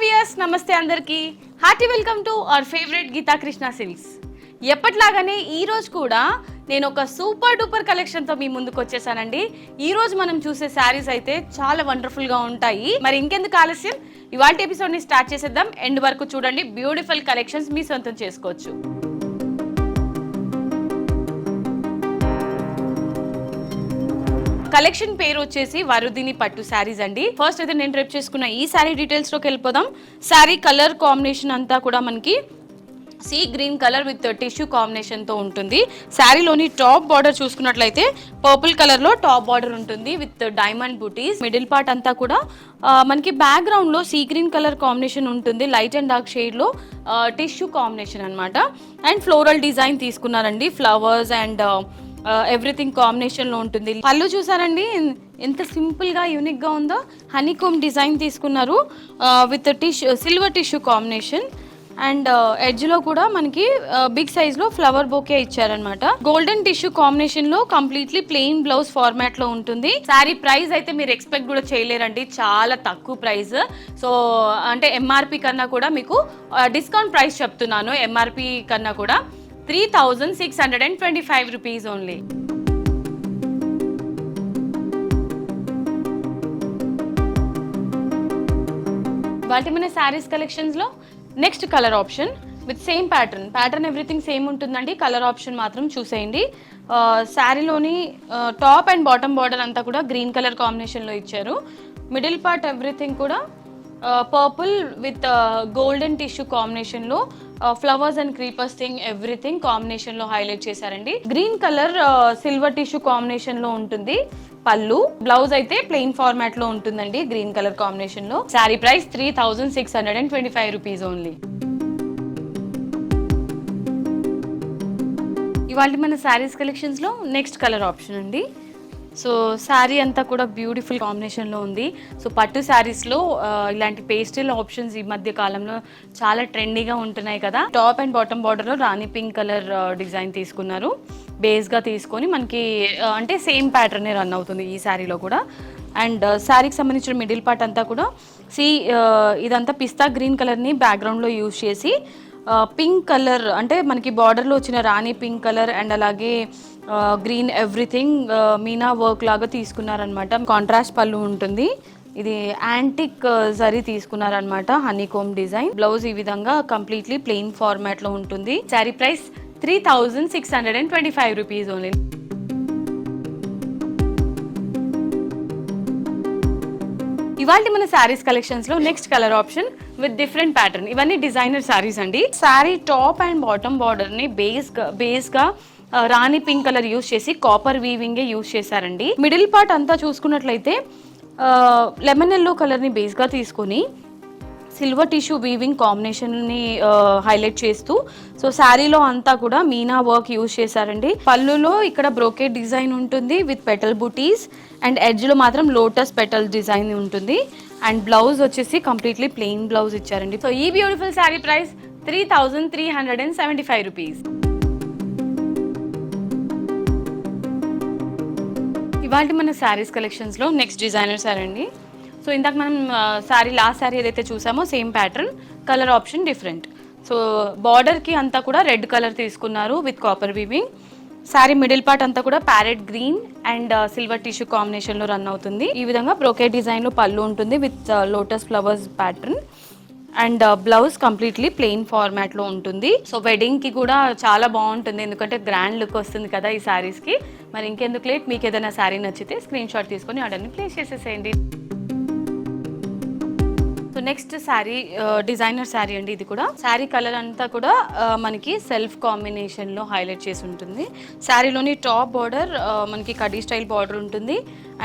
Viewers నమస్తే అందరికీ hearty welcome to our favourite Geetha Krishna Silks. ఎప్పట్లాగానే ఈ రోజు కూడా నేను ఒక సూపర్ డూపర్ కలెక్షన్తో మీ ముందుకు వచ్చేసానండి. ఈ రోజు మనం చూసే శారీస్ అయితే చాలా వండర్ఫుల్గా ఉంటాయి. మరి ఇంకెందుకు ఆలస్యం, ఇవాళ ఎపిసోడ్ని స్టార్ట్ చేసేద్దాం. ఎండ్ వరకు చూడండి, బ్యూటిఫుల్ కలెక్షన్స్ మీ సొంతం చేసుకోవచ్చు. కలెక్షన్ పేరు వచ్చేసి వరుదిని పట్టు శారీస్ అండి. ఫస్ట్ అయితే నేను రేపు చేసుకున్న ఈ శారీ డీటెయిల్స్ లోకి వెళ్ళిపోదాం. శారీ కలర్ కాంబినేషన్ అంతా కూడా మనకి sea green colour with tissue combination తో ఉంటుంది. శారీలోని టాప్ బార్డర్ చూసుకున్నట్లయితే పర్పుల్ కలర్ లో టాప్ బార్డర్ ఉంటుంది విత్ డైమండ్ బూటీస్. మిడిల్ పార్ట్ అంతా కూడా మనకి బ్యాక్గ్రౌండ్ లో సీ గ్రీన్ కలర్ కాంబినేషన్ ఉంటుంది. లైట్ అండ్ డార్క్ షేడ్ లో టిష్యూ కాంబినేషన్ అన్నమాట. అండ్ ఫ్లోరల్ డిజైన్ తీసుకున్నారండి, ఫ్లవర్స్ అండ్ ఎవ్రీథింగ్ కాంబినేషన్ లో ఉంటుంది. పళ్ళు చూసారండి ఎంత సింపుల్ గా యూనిక్ గా ఉందో. హనీకోమ్ డిజైన్ తీసుకున్నారు with silver tissue combination. And edge లో కూడా మనకి బిగ్ సైజ్ లో ఫ్లవర్ బొకే ఇచ్చారనమాట. గోల్డెన్ టిష్యూ కాంబినేషన్ లో కంప్లీట్లీ ప్లెయిన్ బ్లౌజ్ ఫార్మాట్ లో ఉంటుంది. శారీ ప్రైస్ అయితే మీరు ఎక్స్పెక్ట్ కూడా చేయలేరండి, చాలా తక్కువ ప్రైస్. సో అంటే ఎంఆర్పి కన్నా కూడా మీకు డిస్కౌంట్ ప్రైస్ చెప్తున్నాను. ఎంఆర్పి కన్నా కూడా 3625 rupees only. వాటి మన శారీస్ కలెక్షన్స్ లో next colour option with same pattern everything same ఉంటుందండి. కలర్ ఆప్షన్ మాత్రం చూసేయండి. శారీలోని టాప్ అండ్ బాటమ్ బార్డర్ అంతా కూడా గ్రీన్ కలర్ కాంబినేషన్ లో ఇచ్చారు. మిడిల్ పార్ట్ ఎవ్రీథింగ్ కూడా purple with golden tissue combination లో flowers and creepers thing everything combination లో హైలైట్ చేశారండి. Green colour silver tissue combination లో ఉంటుంది. పళ్ళు, బ్లౌజ్ అయితే ప్లెయిన్ ఫార్మాట్ లో ఉంటుందండి గ్రీన్ కలర్ కాంబినేషన్ లో. Sari price 3625 rupees only. ఇవాళ మన శారీస్ కలెక్షన్స్ లో నెక్స్ట్ కలర్ ఆప్షన్ అండి. సో శారీ అంతా కూడా బ్యూటిఫుల్ కాంబినేషన్లో ఉంది. సో పట్టు శారీస్లో ఇలాంటి పేస్టల్ ఆప్షన్స్ ఈ మధ్య కాలంలో చాలా ట్రెండీగా ఉంటున్నాయి కదా. టాప్ అండ్ బాటమ్ బార్డర్లో రాణి పింక్ కలర్ డిజైన్ తీసుకున్నారు. బేస్గా తీసుకొని మనకి అంటే సేమ్ ప్యాటర్నే రన్ అవుతుంది ఈ శారీలో కూడా. అండ్ శారీకి సంబంధించిన మిడిల్ పార్ట్ అంతా కూడా ఇదంతా పిస్తా గ్రీన్ కలర్ని బ్యాక్గ్రౌండ్లో యూజ్ చేసి పింక్ కలర్ అంటే మనకి బార్డర్లో వచ్చిన రాణి పింక్ కలర్ అండ్ అలాగే గ్రీన్ ఎవ్రీథింగ్ మీనా వర్క్ లాగా తీసుకున్నారనమాట. కాంట్రాస్ట్ పళ్ళు ఉంటుంది. ఇది యాంటిక్ జరీ తీసుకున్నారనమాట, హనీకోమ్ డిజైన్. బ్లౌజ్ ఈ విధంగా కంప్లీట్లీ ప్లెయిన్ ఫార్మాట్ లో ఉంటుంది. Sari price 3625 rupees only. ఇవాళ మన శారీస్ కలెక్షన్స్ లో next colour option with different pattern. ఇవన్నీ డిజైనర్ శారీస్ అండి. Sari top and bottom border ని బేస్ గా రాణి పింక్ కలర్ యూజ్ చేసి కాపర్ వీవింగ్ యూజ్ చేశారండి. మిడిల్ పార్ట్ అంతా చూసుకున్నట్లయితే లెమన్ ఎల్లో కలర్ ని బేస్ గా తీసుకొని సిల్వర్ టిష్యూ వీవింగ్ కాంబినేషన్ ని హైలైట్ చేస్తూ సో శారీలో అంతా కూడా మీనా వర్క్ యూజ్ చేశారండి. పళ్ళులో ఇక్కడ బ్రోకెట్ డిజైన్ ఉంటుంది with petal buttis and edge లో మాత్రం లోటస్ పెటల్ డిజైన్ ఉంటుంది. అండ్ బ్లౌజ్ వచ్చేసి కంప్లీట్లీ ప్లెయిన్ బ్లౌజ్ ఇచ్చారండి. సో ఈ బ్యూటిఫుల్ శారీ ప్రైస్ 3375 rupees. ఇవాళ మన శారీస్ కలెక్షన్స్ లో నెక్స్ట్ డిజైనర్ శారీ అండి. సో ఇందాక మనం లాస్ట్ శారీ ఏదైతే చూసామో same pattern, colour option different. So బార్డర్కి అంతా కూడా రెడ్ కలర్ తీసుకున్నారు with copper weaving. Sari middle part అంతా కూడా parrot green and silver tissue కాంబినేషన్లో రన్ అవుతుంది. ఈ విధంగా బ్రోకెట్ డిజైన్లో పళ్ళు ఉంటుంది with lotus flowers pattern. And blouse completely plain ఫార్మాట్లో ఉంటుంది. సో వెడ్డింగ్కి కూడా చాలా బాగుంటుంది, ఎందుకంటే గ్రాండ్ లుక్ వస్తుంది కదా ఈ శారీస్కి. మరి ఇంకెందుకు లేట్, మీకు ఏదైనా శారీ నచ్చితే స్క్రీన్ షాట్ తీసుకొని ఆర్డర్ని ప్లేస్ చేసేసేయండి. So next sari designer sari అండి. ఇది కూడా శారీ కలర్ అంతా కూడా మనకి సెల్ఫ్ కాంబినేషన్లో హైలైట్ చేసి ఉంటుంది. శారీలోని టాప్ బార్డర్ మనకి కడీ స్టైల్ బార్డర్ ఉంటుంది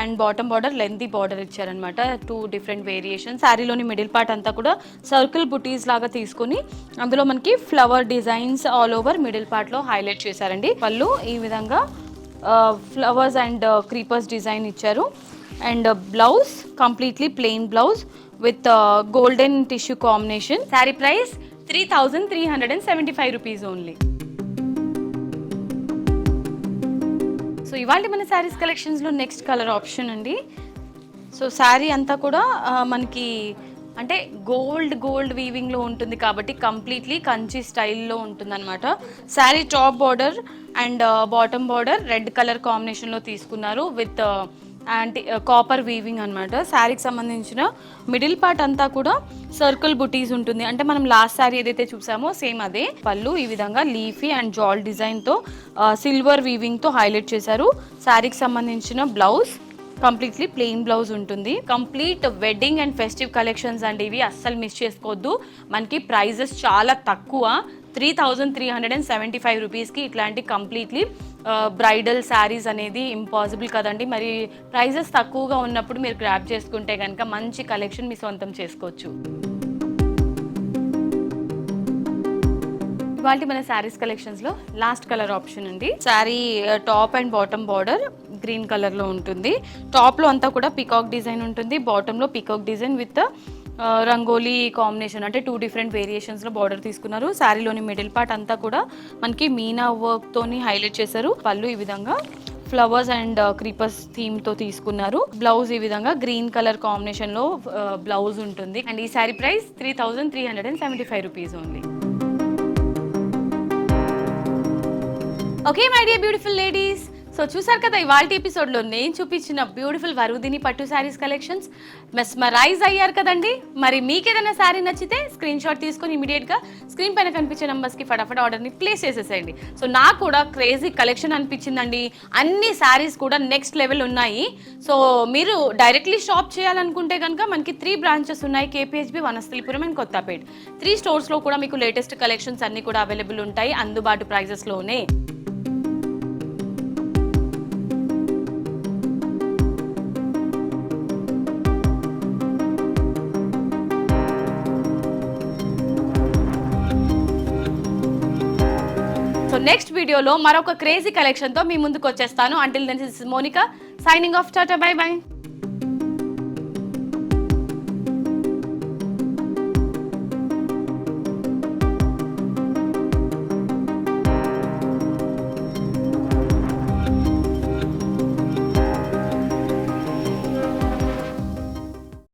and bottom border lengthy border ఇచ్చారనమాట. 2 డిఫరెంట్ వేరియేషన్. శారీలోని మిడిల్ పార్ట్ అంతా కూడా సర్కిల్ బుటీస్ లాగా తీసుకొని అందులో మనకి flower designs all over middle పార్ట్లో హైలైట్ చేశారండి. పళ్ళు ఈ విధంగా ఫ్లవర్స్ అండ్ క్రీపర్స్ డిజైన్ ఇచ్చారు. And blouse completely plain blouse with golden tissue combination. Sari price 3375 rupees only. So ఇవాళ మన శారీస్ కలెక్షన్స్లో నెక్స్ట్ కలర్ ఆప్షన్ అండి. సో శారీ అంతా కూడా మనకి అంటే గోల్డ్ వీవింగ్ లో ఉంటుంది కాబట్టి కంప్లీట్లీ కంచి స్టైల్లో ఉంటుంది అనమాట. Sari top border and bottom border red colour combination లో తీసుకున్నారు విత్ యాంటీ కాపర్ వీవింగ్ అనమాట. శారీకి సంబంధించిన మిడిల్ పార్ట్ అంతా కూడా సర్కిల్ బుటీస్ ఉంటుంది. అంటే మనం లాస్ట్ శారీ ఏదైతే చూసామో సేమ్ అదే. పళ్ళు ఈ విధంగా లీఫీ అండ్ జాల్ డిజైన్తో సిల్వర్ వీవింగ్తో హైలైట్ చేశారు. శారీకి సంబంధించిన బ్లౌజ్ కంప్లీట్లీ ప్లెయిన్ బ్లౌజ్ ఉంటుంది. Complete wedding and festive collections అండి ఇవి, అస్సలు మిస్ చేసుకోవద్దు. మనకి ప్రైజెస్ చాలా తక్కువ, 3,375 రూపీస్కి ఇట్లాంటి కంప్లీట్లీ బ్రైడల్ శారీస్ అనేది ఇంపాసిబుల్ కదండి. మరి ప్రైజెస్ తక్కువగా ఉన్నప్పుడు మీరు గ్రాబ్ చేసుకుంటే కనుక మంచి కలెక్షన్ మీ సొంతం చేసుకోవచ్చు. ఇవాళ మన శారీస్ కలెక్షన్స్ లో లాస్ట్ కలర్ ఆప్షన్ అండి. Sari top and bottom border green colour లో ఉంటుంది. టాప్ లో అంతా కూడా పికాక్ డిజైన్ ఉంటుంది, బాటమ్ లో peacock design with rangoli combination, అంటే 2 డిఫరెంట్ వేరియేషన్స్ లో బార్డర్ తీసుకున్నారు. శారీలోని మిడిల్ పార్ట్ అంతా కూడా మనకి మీనా వర్క్ తోని హైలైట్ చేశారు. పళ్ళు ఈ విధంగా ఫ్లవర్స్ అండ్ క్రీపర్స్ థీమ్ తో తీసుకున్నారు. బ్లౌజ్ ఈ విధంగా గ్రీన్ కలర్ కాంబినేషన్ లో బ్లౌజ్ ఉంటుంది. అండ్ ఈ sari price 3,375 rupees only. Okay my dear beautiful ladies, so చూసారు కదా ఇవాళ ఎపిసోడ్లో నేను చూపించిన బ్యూటిఫుల్ వరుదిని పట్టు శారీస్ కలెక్షన్స్. మెస్మరైజ్ అయ్యారు కదండి. మరి మీకు ఏదైనా శారీ నచ్చితే స్క్రీన్ షాట్ తీసుకొని ఇమీడియట్గా స్క్రీన్ పైన కనిపించే నెంబర్స్కి ఫటాఫట్ ఆర్డర్ని ప్లేస్ చేసేసేయండి. సో నాకు కూడా క్రేజీ కలెక్షన్ అనిపించిందండి. అన్ని శారీస్ కూడా నెక్స్ట్ లెవెల్ ఉన్నాయి. సో మీరు డైరెక్ట్లీ షాప్ చేయాలనుకుంటే కనుక మనకి 3 బ్రాంచెస్ ఉన్నాయి, కేపీహెచ్బి, వనస్థలిపురం అండ్ కొత్తపేట్. 3 స్టోర్స్లో కూడా మీకు లేటెస్ట్ కలెక్షన్స్ అన్ని కూడా అవైలబుల్ ఉంటాయి అందుబాటు ప్రైజెస్లోనే. సో నెక్స్ట్ వీడియోలో మరొక క్రేజీ కలెక్షన్తో మీ ముందుకు వచ్చేస్తాను. Until then this is Monica signing off. Tata, bye by.